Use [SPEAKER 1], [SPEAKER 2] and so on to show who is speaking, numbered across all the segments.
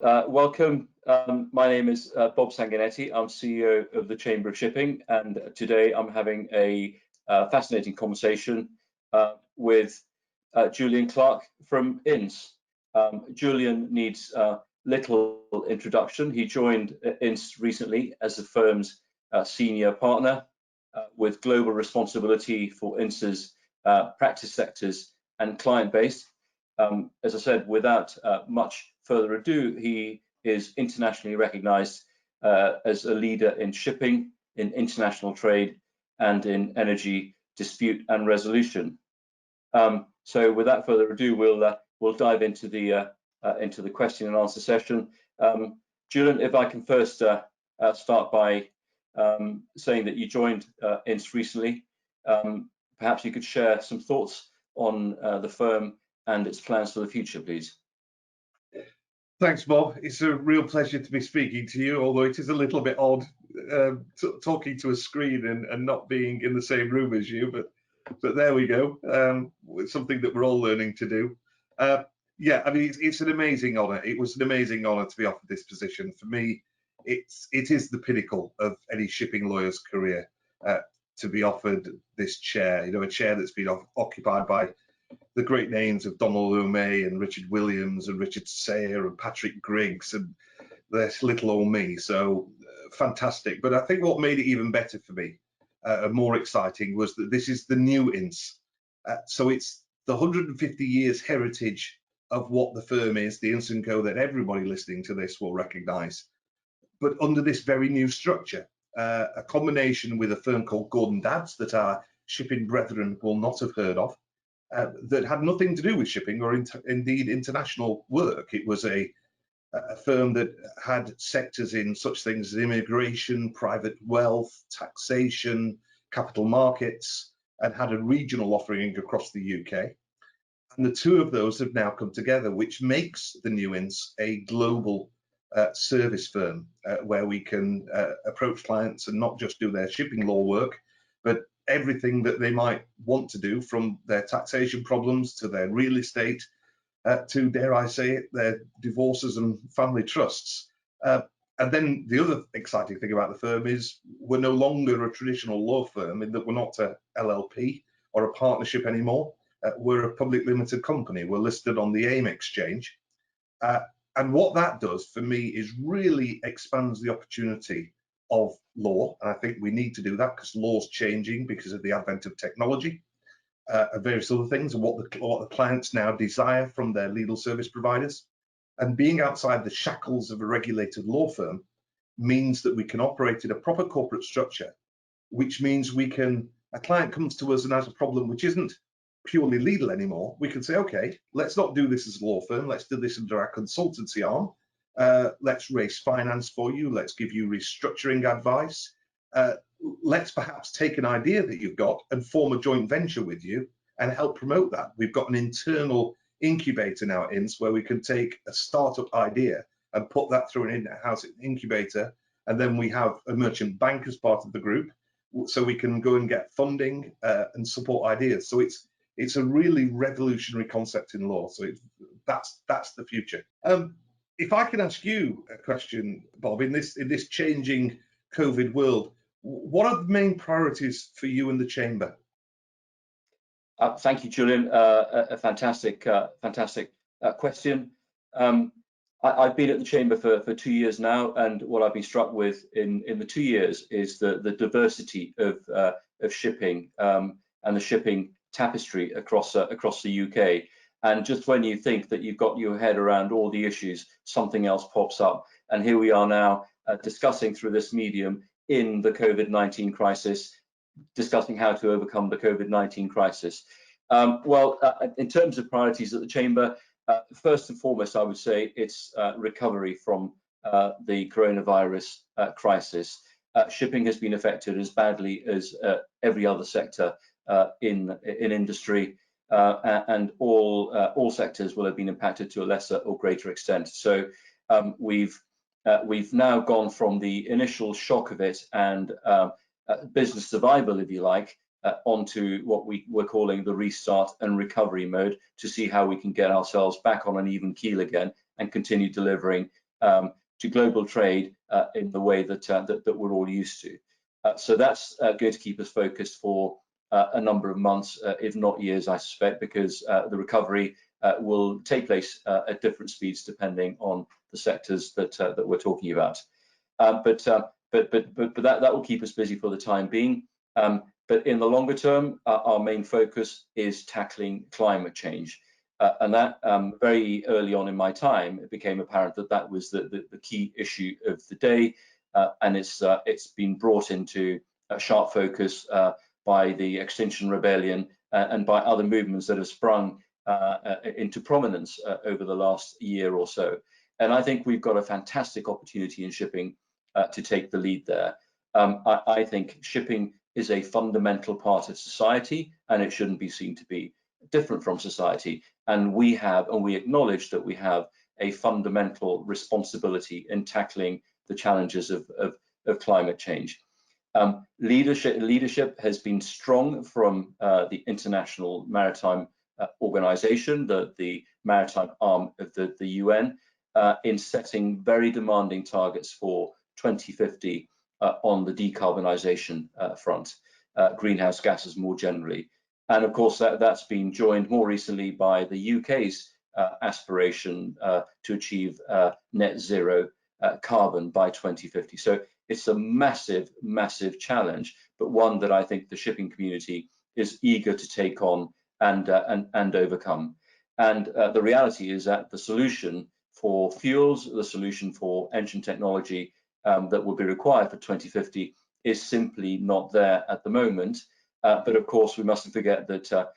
[SPEAKER 1] Welcome. My name is Bob Sanguinetti. I'm CEO of the Chamber of Shipping, and today I'm having a fascinating conversation with Julian Clark from Ince. Julian needs little introduction. He joined Ince recently as the firm's senior partner with global responsibility for Ince's practice sectors and client base. As I said, without much further ado, he is internationally recognized as a leader in shipping, in international trade, and in energy dispute and resolution. So without further ado, we'll dive into the question and answer session. Julian, if I can first start by saying that you joined Ince recently, perhaps you could share some thoughts on the firm and its plans for the future, please.
[SPEAKER 2] Thanks, Bob. It's a real pleasure to be speaking to you, although it is a little bit odd talking to a screen and not being in the same room as you, but there we go. It's something that we're all learning to do. Yeah, I mean, it's an amazing honour. It was an amazing honour to be offered this position. For me, it is the pinnacle of any shipping lawyer's career to be offered this chair. You know, a chair that's been occupied by the great names of Donald O'May and Richard Williams and Richard Sayre and Patrick Griggs, and there's little old me. So fantastic. But I think what made it even better for me and more exciting was that this is the new Ince. So it's the 150 years heritage of what the firm is, the Ince & Co, that everybody listening to this will recognise, but under this very new structure, a combination with a firm called Gordon Dabbs that our shipping brethren will not have heard of. That had nothing to do with shipping or indeed international work. It was a firm that had sectors in such things as immigration, private wealth, taxation, capital markets, and had a regional offering across the UK. And the two of those have now come together, which makes the new Ince a global service firm where we can approach clients and not just do their shipping law work, but everything that they might want to do, from their taxation problems to their real estate to, dare I say it, their divorces and family trusts. And then the other exciting thing about the firm is we're no longer a traditional law firm in that we're not a LLP or a partnership anymore. We're a public limited company. We're listed on the AIM exchange. And what that does for me is really expands the opportunity of law, and I think we need to do that because law's changing because of the advent of technology and various other things, and what the clients now desire from their legal service providers. And being outside the shackles of a regulated law firm means that we can operate in a proper corporate structure, which means we can, a client comes to us and has a problem which isn't purely legal anymore. We can say, okay, let's not do this as a law firm, let's do this under our consultancy arm. Let's raise finance for you. Let's give you restructuring advice. Let's perhaps take an idea that you've got and form a joint venture with you and help promote that. We've got an internal incubator now at Ince where we can take a startup idea and put that through an in-house incubator, and then we have a merchant bank as part of the group, so we can go and get funding and support ideas. So it's a really revolutionary concept in law. So that's the future. If I can ask you a question, Bob, in this changing COVID world, what are the main priorities for you and the Chamber?
[SPEAKER 1] Thank you, Julian. A fantastic question. I've been at the Chamber for 2 years now, and what I've been struck with in the 2 years is the diversity of shipping and the shipping tapestry across the UK. And just when you think that you've got your head around all the issues, something else pops up. And here we are now discussing through this medium in the COVID-19 crisis, discussing how to overcome the COVID-19 crisis. In terms of priorities at the Chamber, first and foremost, I would say it's recovery from the coronavirus crisis. Shipping has been affected as badly as every other sector in industry. And all sectors will have been impacted to a lesser or greater extent. So we've now gone from the initial shock of it and business survival, if you like, onto what we're calling the restart and recovery mode, to see how we can get ourselves back on an even keel again and continue delivering to global trade in the way that we're all used to. So that's going to keep us focused for a number of months, if not years, I suspect, because the recovery will take place at different speeds depending on the sectors that we're talking about. But that will keep us busy for the time being. But in the longer term, our main focus is tackling climate change. And that very early on in my time, it became apparent that that was the key issue of the day. And it's been brought into a sharp focus by the Extinction Rebellion and by other movements that have sprung into prominence over the last year or so. And I think we've got a fantastic opportunity in shipping to take the lead there. I think shipping is a fundamental part of society, and it shouldn't be seen to be different from society. And we acknowledge that we have a fundamental responsibility in tackling the challenges of climate change. Leadership has been strong from the International Maritime Organization, the maritime arm of the UN, in setting very demanding targets for 2050 on the decarbonization front, greenhouse gases more generally. And of course, that's been joined more recently by the UK's aspiration to achieve net zero carbon by 2050. So it's a massive, massive challenge, but one that I think the shipping community is eager to take on and overcome. And the reality is that the solution for fuels, the solution for engine technology that will be required for 2050 is simply not there at the moment. But of course, we mustn't forget that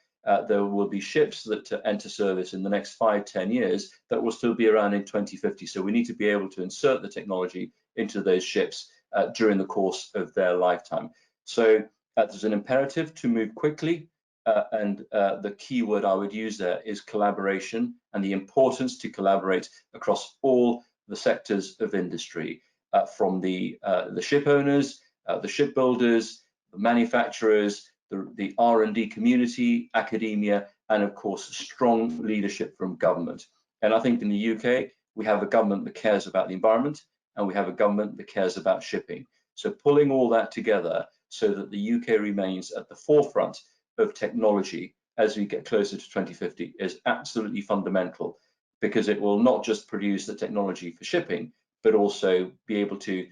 [SPEAKER 1] there will be ships that enter service in the next 5-10 years that will still be around in 2050. So we need to be able to insert the technology into those ships during the course of their lifetime. So there's an imperative to move quickly. And the key word I would use there is collaboration, and the importance to collaborate across all the sectors of industry, from the ship owners, the shipbuilders, the manufacturers, the R&D community, academia, and of course, strong leadership from government. And I think in the UK, we have a government that cares about the environment, and we have a government that cares about shipping. So pulling all that together so that the UK remains at the forefront of technology as we get closer to 2050 is absolutely fundamental, because it will not just produce the technology for shipping, but also be able to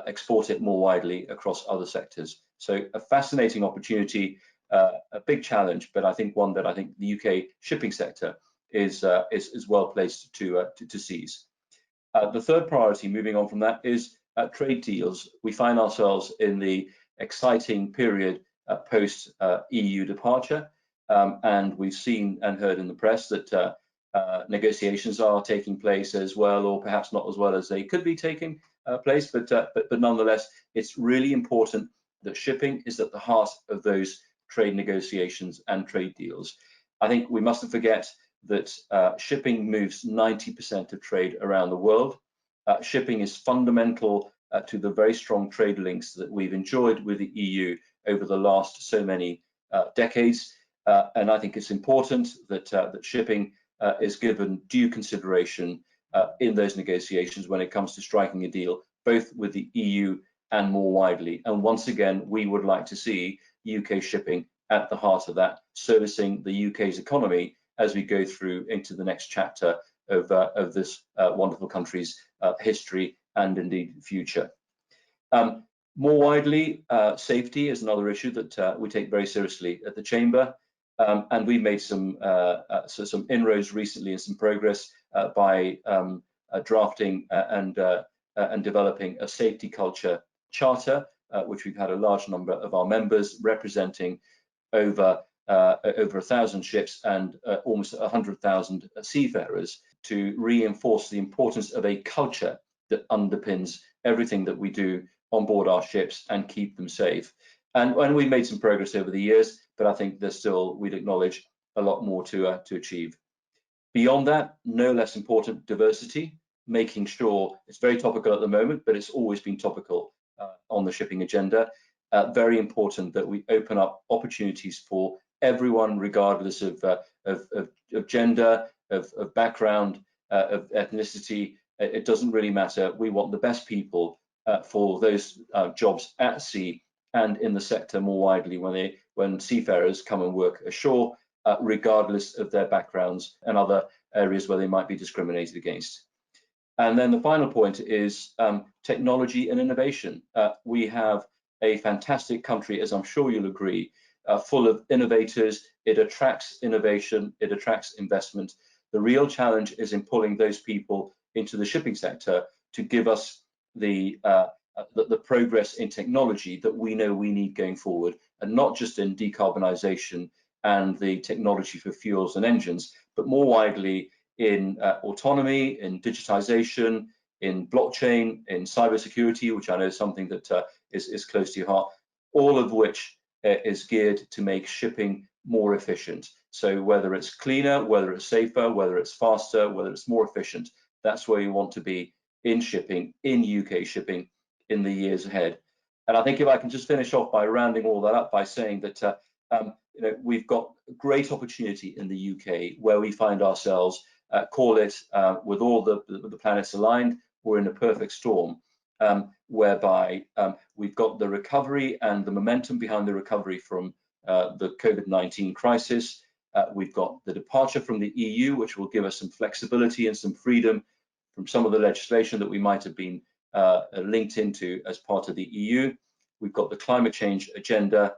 [SPEAKER 1] export it more widely across other sectors. So a fascinating opportunity, a big challenge, but I think one that I think the UK shipping sector is well placed to seize. The third priority, moving on from that, is trade deals. We find ourselves in the exciting period post EU departure, and we've seen and heard in the press that negotiations are taking place as well, or perhaps not as well as they could be taking place, but nonetheless, it's really important that shipping is at the heart of those trade negotiations and trade deals. I think we mustn't forget that shipping moves 90% of trade around the world. Shipping is fundamental to the very strong trade links that we've enjoyed with the EU over the last so many decades, and I think it's important that shipping is given due consideration in those negotiations when it comes to striking a deal, both with the EU and more widely. And once again, we would like to see UK shipping at the heart of that, servicing the UK's economy as we go through into the next chapter of this wonderful country's history and indeed future. More widely, safety is another issue that we take very seriously at the Chamber, and we made some inroads recently and some progress by drafting and developing a safety culture charter, which we've had a large number of our members representing over 1,000 ships and almost 100,000 seafarers, to reinforce the importance of a culture that underpins everything that we do on board our ships and keep them safe. And we made some progress over the years, but I think there's still, we'd acknowledge, a lot more to achieve. Beyond that, no less important, diversity, making sure it's very topical at the moment, but it's always been topical on the shipping agenda. Very important that we open up opportunities for everyone, regardless of gender, of background, of ethnicity, It doesn't really matter. We want the best people for those jobs at sea and in the sector more widely when seafarers come and work ashore, regardless of their backgrounds and other areas where they might be discriminated against. And then the final point is technology and innovation. We have a fantastic country, as I'm sure you'll agree, full of innovators. It attracts innovation, it attracts investment. The real challenge is in pulling those people into the shipping sector to give us the progress in technology that we know we need going forward, and not just in decarbonisation and the technology for fuels and engines, but more widely in autonomy, in digitization, in blockchain, in cybersecurity, which I know is something that is close to your heart, all of which is geared to make shipping more efficient. So whether it's cleaner, whether it's safer, whether it's faster, whether it's more efficient, that's where you want to be in shipping, in UK shipping, in the years ahead. And I think if I can just finish off by rounding all that up by saying that we've got great opportunity in the UK where we find ourselves, call it with all the planets aligned, we're in a perfect storm, whereby we've got the recovery and the momentum behind the recovery from the COVID-19 crisis. We've got the departure from the EU, which will give us some flexibility and some freedom from some of the legislation that we might have been linked into as part of the EU. We've got the climate change agenda,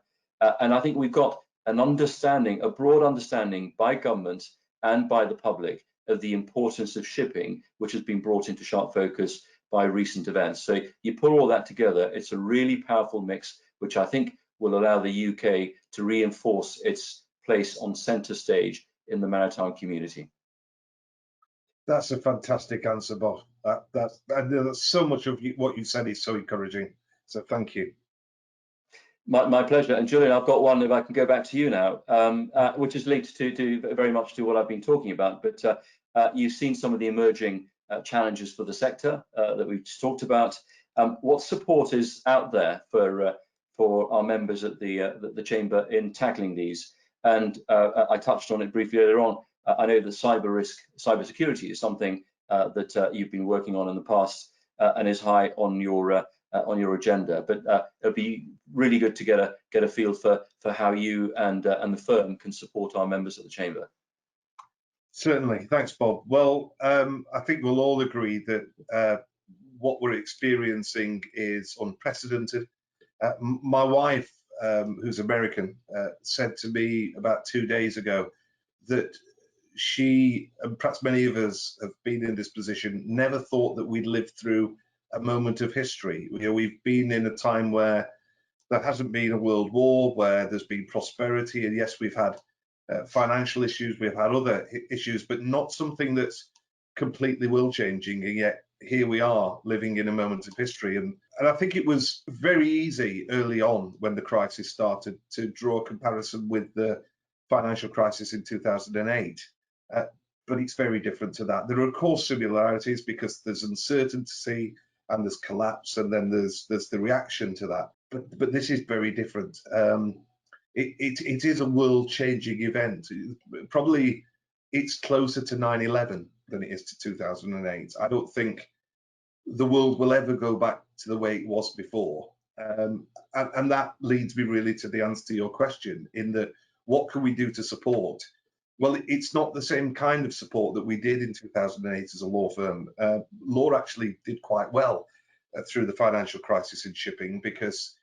[SPEAKER 1] and I think we've got an understanding, a broad understanding by government and by the public of the importance of shipping, which has been brought into sharp focus by recent events. So you put all that together, it's a really powerful mix, which I think will allow the UK to reinforce its place on centre stage in the maritime community.
[SPEAKER 2] That's a fantastic answer, Bob. That's so much of what you said is so encouraging. So thank you.
[SPEAKER 1] My pleasure. And Julian, I've got one, if I can go back to you now, which is linked to very much to what I've been talking about. But you've seen some of the emerging challenges for the sector that we've just talked about. What support is out there for our members at the Chamber in tackling these? And I touched on it briefly earlier on. I know that cybersecurity is something that you've been working on in the past and is high on your agenda. But it'd be really good to get a feel for how you and the firm can support our members at the Chamber.
[SPEAKER 2] Certainly, thanks, Bob. Well, I think we'll all agree that what we're experiencing is unprecedented. My wife, who's American, said to me about 2 days ago that she, and perhaps many of us have been in this position, never thought that we'd lived through a moment of history. We've been in a time where there hasn't been a world war, where there's been prosperity, and yes, we've had financial issues, we've had other issues, but not something that's completely world-changing, and yet here we are living in a moment of history. And I think it was very easy early on when the crisis started to draw a comparison with the financial crisis in 2008. But it's very different to that. There are, of course, similarities because there's uncertainty and there's collapse, and then there's the reaction to that. But this is very different. It is a world-changing event. Probably it's closer to 9/11 than it is to 2008. I don't think the world will ever go back to the way it was before. And that leads me really to the answer to your question, in that what can we do to support? Well, it's not the same kind of support that we did in 2008 as a law firm. Law actually did quite well through the financial crisis in shipping, because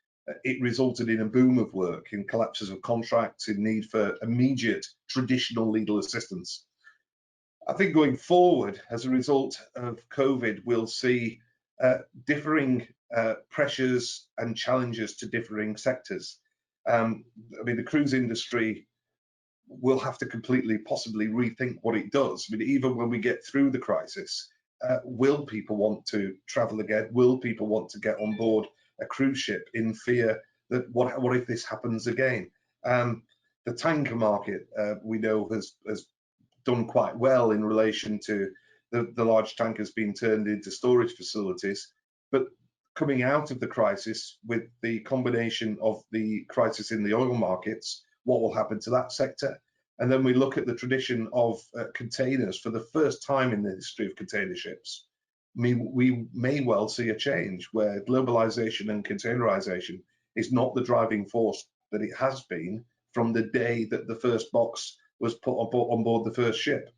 [SPEAKER 2] it resulted in a boom of work, in collapses of contracts, in need for immediate traditional legal assistance. I think going forward, as a result of COVID, we'll see differing pressures and challenges to differing sectors. I mean, the cruise industry will have to completely, possibly rethink what it does. I mean, even when we get through the crisis, will people want to travel again? Will people want to get on board a cruise ship in fear that what if this happens again? The tanker market, we know, has done quite well in relation to the large tankers being turned into storage facilities. But coming out of the crisis, with the combination of the crisis in the oil markets, what will happen to that sector? And then we look at the tradition of containers. For the first time in the history of container ships, we may well see a change where globalization and containerization is not the driving force that it has been from the day that the first box was put on board the first ship.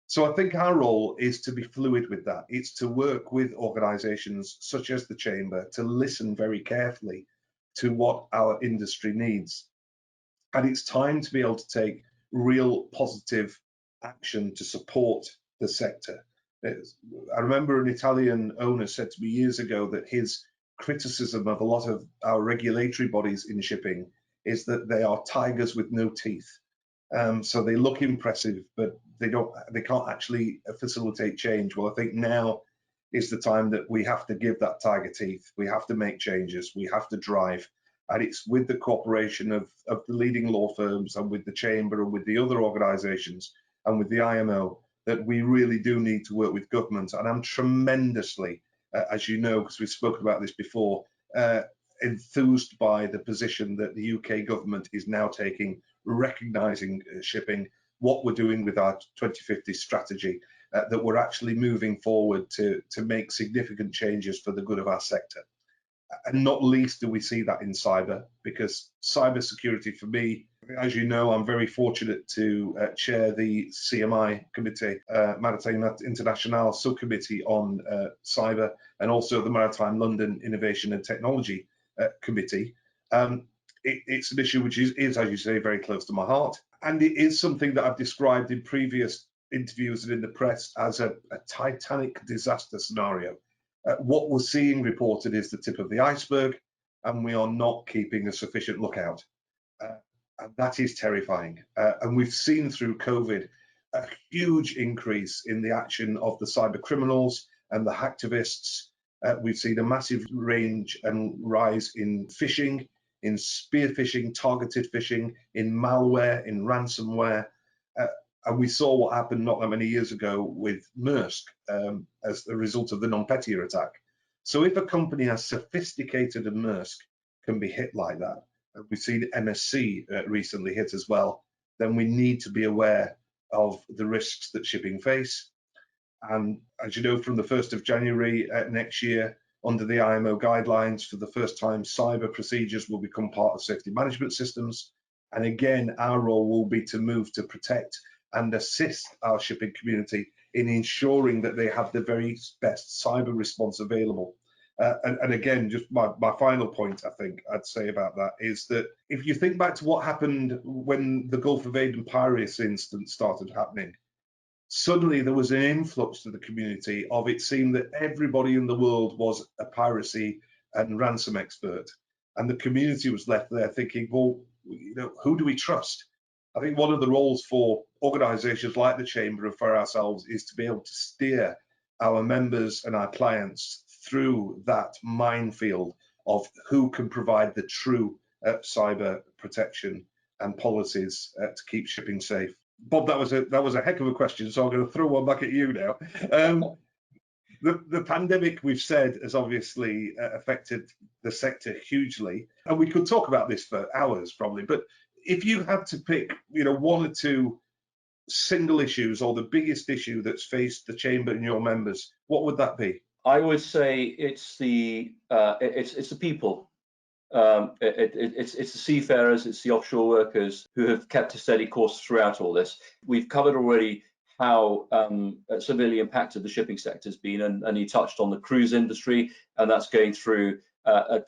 [SPEAKER 2] So I think our role is to be fluid with that. It's to work with organizations such as the Chamber to listen very carefully to what our industry needs. And it's time to be able to take real positive action to support the sector. I remember an Italian owner said to me years ago that his criticism of a lot of our regulatory bodies in shipping is that they are tigers with no teeth. So they look impressive, but they can't actually facilitate change. Well, I think now is the time that we have to give that tiger teeth. We have to make changes. We have to drive. And it's with the cooperation of the leading law firms and with the Chamber and with the other organizations and with the IMO that we really do need to work with government. And I'm tremendously, as you know, because we've spoken about this before, enthused by the position that the UK government is now taking, recognising shipping, what we're doing with our 2050 strategy, that we're actually moving forward to make significant changes for the good of our sector. And not least do we see that in cyber, because cyber security for me, as you know, I'm very fortunate to chair the CMI committee, Maritime International subcommittee on cyber, and also the Maritime London Innovation and Technology committee. It's an issue which is, as you say, very close to my heart. And it is something that I've described in previous interviews and in the press as a Titanic disaster scenario. What we're seeing reported is the tip of the iceberg, and we are not keeping a sufficient lookout. And that is terrifying. And we've seen through COVID a huge increase in the action of the cyber criminals and the hacktivists. We've seen a massive range and rise in phishing, in spear phishing, targeted phishing, in malware, in ransomware. And we saw what happened not that many years ago with Maersk as a result of the non-Petier attack. So if a company as sophisticated as Maersk can be hit like that, and we've seen MSC recently hit as well, then we need to be aware of the risks that shipping face. And as you know, from the 1st of January next year, under the IMO guidelines, for the first time, cyber procedures will become part of safety management systems. And again, our role will be to move to protect and assist our shipping community in ensuring that they have the very best cyber response available. And again, just my final point, I think I'd say about that is that if you think back to what happened when the Gulf of Aden piracy incident started happening, suddenly there was an influx to the community of it seemed that everybody in the world was a piracy and ransom expert. And the community was left there thinking, well, you know, who do we trust? I think one of the roles for organizations like the Chamber and for ourselves is to be able to steer our members and our clients through that minefield of who can provide the true cyber protection and policies to keep shipping safe. Bob, that was a heck of a question, so I'm going to throw one back at you now. The pandemic, we've said, has obviously affected the sector hugely, and we could talk about this for hours probably, but if you had to pick, you know, one or two single issues or the biggest issue that's faced the Chamber and your members, what would that be?
[SPEAKER 1] I would say it's the people. It's the seafarers, it's the offshore workers who have kept a steady course throughout all this. We've covered already how severely impacted the shipping sector has been, and he touched on the cruise industry, and that's going through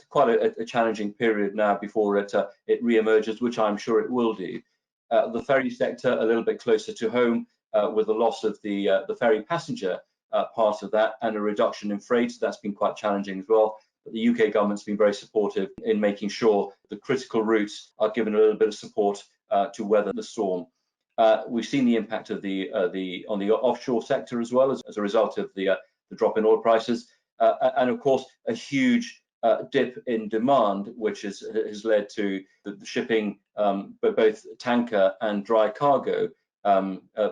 [SPEAKER 1] quite a challenging period now before it re-emerges, which I'm sure it will do. The ferry sector a little bit closer to home with the loss of the ferry passenger part of that and a reduction in freight. That's been quite challenging as well. But the UK government's been very supportive in making sure the critical routes are given a little bit of support to weather the storm. We've seen the impact of on the offshore sector as well as a result of the drop in oil prices, and of course a huge dip in demand, which has led to the shipping, but both tanker and dry cargo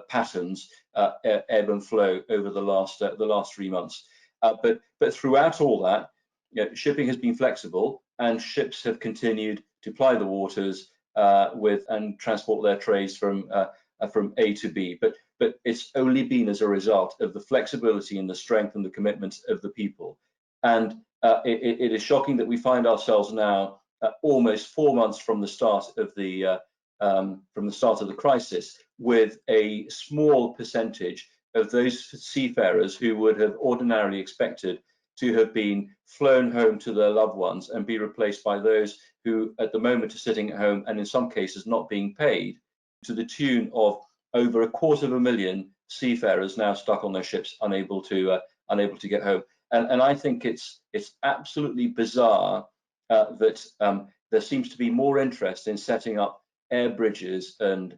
[SPEAKER 1] patterns ebb and flow over the last 3 months. But throughout all that, you know, shipping has been flexible, and ships have continued to ply the waters and transport their trades from A to B. But but it's only been as a result of the flexibility and the strength and the commitment of the people. And it is shocking that we find ourselves now almost 4 months from the start of the crisis, with a small percentage of those seafarers who would have ordinarily expected to have been flown home to their loved ones and be replaced by those who at the moment are sitting at home and in some cases not being paid, to the tune of over 250,000 seafarers now stuck on their ships, unable to get home. And I think it's absolutely bizarre that there seems to be more interest in setting up air bridges and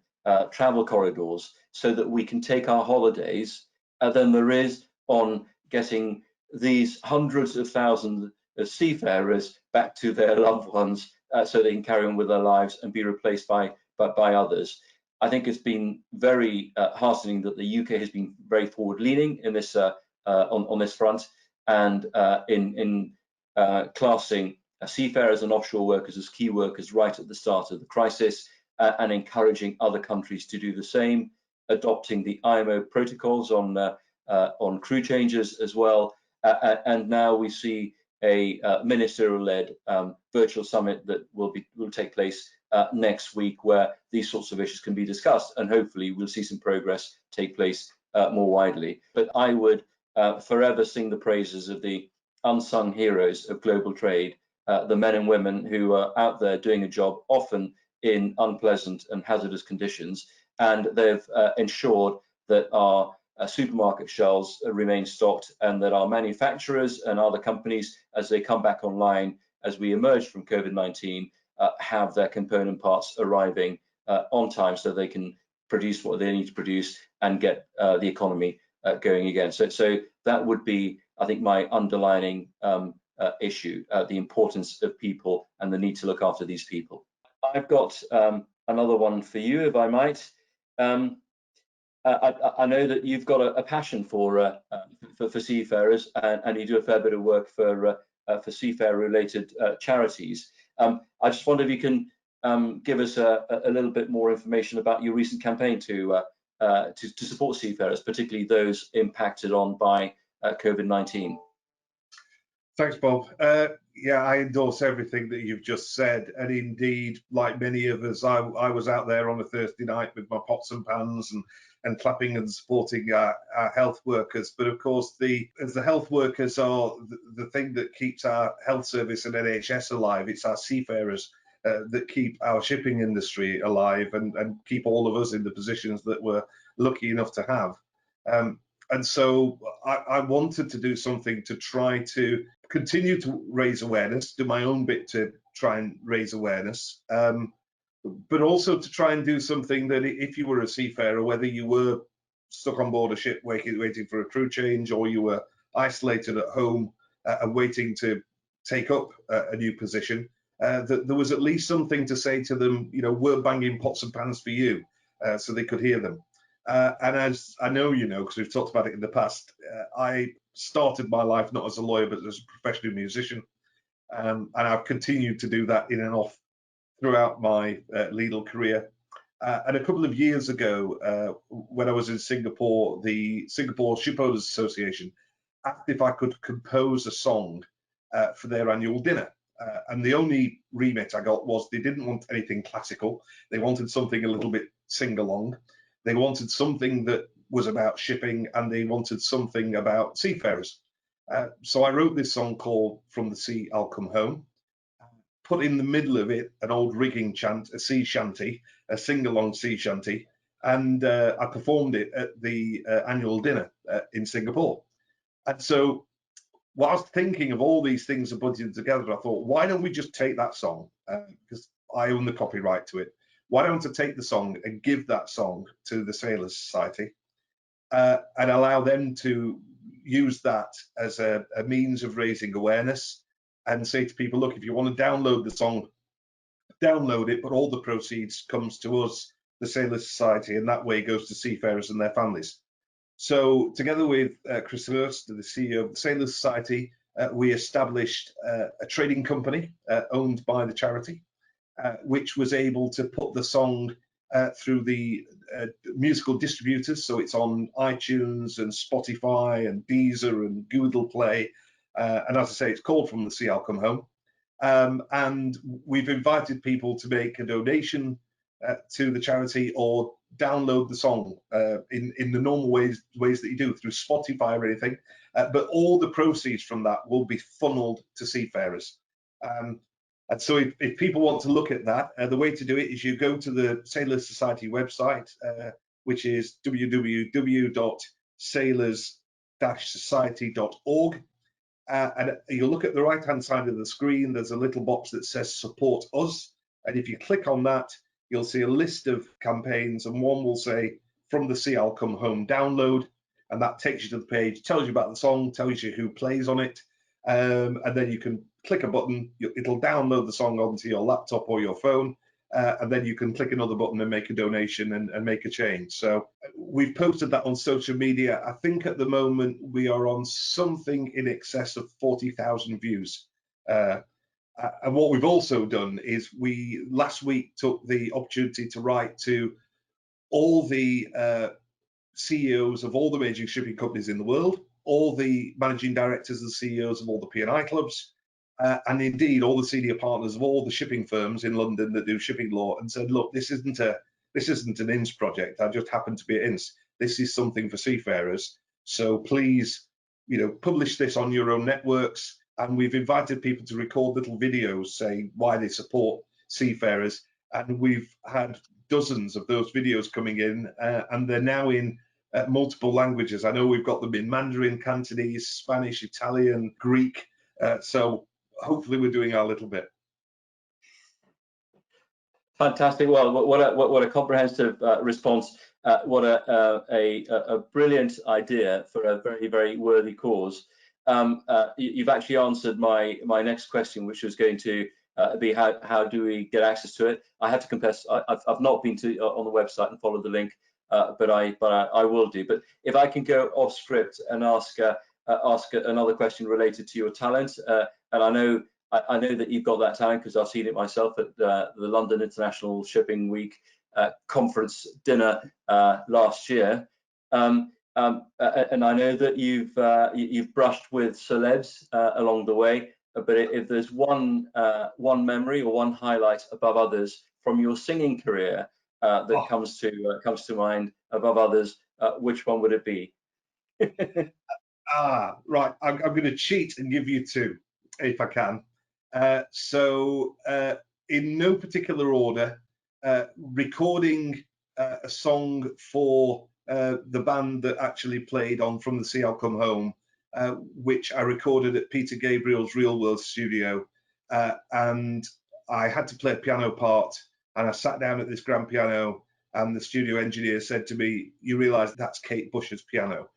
[SPEAKER 1] travel corridors so that we can take our holidays than there is on getting these hundreds of thousands of seafarers back to their loved ones so they can carry on with their lives and be replaced by others. I think it's been very heartening that the UK has been very forward-leaning in this on this front, and in classing seafarers and offshore workers as key workers right at the start of the crisis, and encouraging other countries to do the same, adopting the IMO protocols on crew changes as well, and now we see a ministerial-led virtual summit that will take place next week, where these sorts of issues can be discussed, and hopefully we'll see some progress take place more widely. But I would forever sing the praises of the unsung heroes of global trade, the men and women who are out there doing a job often in unpleasant and hazardous conditions, and they've ensured that our supermarket shelves remain stocked, and that our manufacturers and other companies, as they come back online as we emerge from COVID-19, have their component parts arriving on time so they can produce what they need to produce and get the economy going again. So that would be, I think, my underlining issue, the importance of people and the need to look after these people. I've got another one for you, if I might. I know that you've got a passion for seafarers, and you do a fair bit of work for seafarer-related charities. I just wonder if you can give us a little bit more information about your recent campaign to support seafarers, particularly those impacted on by COVID-19.
[SPEAKER 2] Thanks, Bob. Yeah, I endorse everything that you've just said, and indeed, like many of us, I was out there on a Thursday night with my pots and pans and clapping and supporting our health workers. But of course, as the health workers are the thing that keeps our health service and NHS alive, it's our seafarers that keep our shipping industry alive and keep all of us in the positions that we're lucky enough to have. And so I wanted to do something to try to continue to raise awareness, do my own bit to try and raise awareness, but also to try and do something that if you were a seafarer, whether you were stuck on board a ship waiting for a crew change, or you were isolated at home and waiting to take up a new position, that there was at least something to say to them, you know, we're banging pots and pans for you, so they could hear them. And as I know you know, because we've talked about it in the past, I started my life not as a lawyer, but as a professional musician. And I've continued to do that in and off throughout my legal career. And a couple of years ago, when I was in Singapore, the Singapore Shipowners Association asked if I could compose a song for their annual dinner. And the only remit I got was they didn't want anything classical. They wanted something a little bit sing-along. They wanted something that was about shipping, and they wanted something about seafarers. So I wrote this song called From the Sea I'll Come Home, put in the middle of it an old rigging chant, a sea shanty, a sing-along sea shanty, and I performed it at the annual dinner in Singapore. And so whilst thinking of all these things and putting them together, I thought, why don't we just take that song, because I own the copyright to it. Why don't I take the song and give that song to the Sailors Society and allow them to use that as a means of raising awareness, and say to people, look, if you want to download the song, download it, but all the proceeds comes to us, the Sailors Society, and that way goes to seafarers and their families. So together with Chris Hurst, the CEO of the Sailors Society, we established a trading company owned by the charity, which was able to put the song through the musical distributors. So it's on iTunes and Spotify and Deezer and Google Play. And as I say, it's called From the Sea I'll Come Home. And we've invited people to make a donation to the charity or download the song in the normal ways that you do through Spotify or anything. But all the proceeds from that will be funneled to seafarers. And so if people want to look at that, the way to do it is you go to the Sailors Society website, which is www.sailors-society.org. And you'll look at the right-hand side of the screen, there's a little box that says Support Us. And if you click on that, you'll see a list of campaigns, and one will say From the Sea I'll Come Home download. And that takes you to the page, tells you about the song, tells you who plays on it. And then you can click a button, it'll download the song onto your laptop or your phone. And then you can click another button and make a donation and make a change. So we've posted that on social media. I think at the moment we are on something in excess of 40,000 views. And what we've also done is we last week took the opportunity to write to all the CEOs of all the major shipping companies in the world, all the managing directors and CEOs of all the P&I clubs, and indeed all the senior partners of all the shipping firms in London that do shipping law, and said, look, this isn't an Ince project. I just happen to be at Ince. This is something for seafarers. So please, publish this on your own networks. And we've invited people to record little videos saying why they support seafarers. And we've had dozens of those videos coming in, and they're now in multiple languages. I know we've got them in Mandarin, Cantonese, Spanish, Italian, Greek. So hopefully we're doing our little bit.
[SPEAKER 1] Fantastic. Well, what a comprehensive response. What a brilliant idea for a very, very worthy cause. You've actually answered my next question, which was going to be how do we get access to it. I have to confess, I've not been on the website and followed the link, but I will do. But if I can go off script and ask another question related to your talent, and I know that you've got that talent because I've seen it myself at the London International Shipping Week conference dinner last year. And I know that you've brushed with celebs along the way, but if there's one memory or one highlight above others from your singing career that comes to mind above others, which one would it be?
[SPEAKER 2] Right. I'm going to cheat and give you two, if I can. So in no particular order, recording a song for the band that actually played on From the Sea I'll Come Home, which I recorded at Peter Gabriel's Real World studio, and I had to play a piano part, and I sat down at this grand piano, and the studio engineer said to me, you realise that's Kate Bush's piano.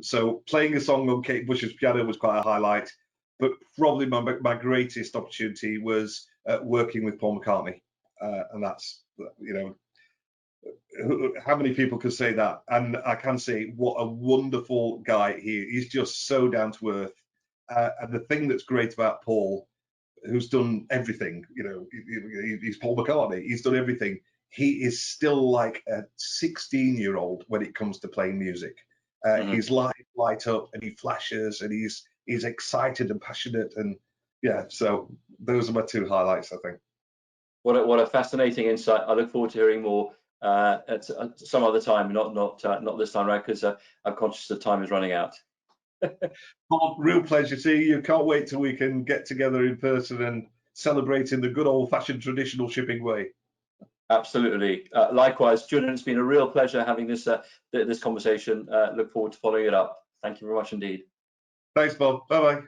[SPEAKER 2] So playing a song on Kate Bush's piano was quite a highlight, but probably my greatest opportunity was working with Paul McCartney, and that's, how many people could say that? And I can say what a wonderful guy he is. He's just so down to earth. And the thing that's great about Paul, who's done everything, he's Paul McCartney, he's done everything. He is still like a 16-year-old when it comes to playing music. His light up and he flashes and he's excited and passionate, and yeah, so those are my two highlights, I think.
[SPEAKER 1] What a fascinating insight. I look forward to hearing more at some other time, not this time, right? Because I'm conscious the time is running out.
[SPEAKER 2] Bob, real pleasure seeing you. Can't wait till we can get together in person and celebrate in the good old-fashioned traditional shipping way.
[SPEAKER 1] Absolutely. Likewise, Julian, it's been a real pleasure having this conversation. Look forward to following it up. Thank you very much indeed.
[SPEAKER 2] Thanks, Bob. Bye-bye.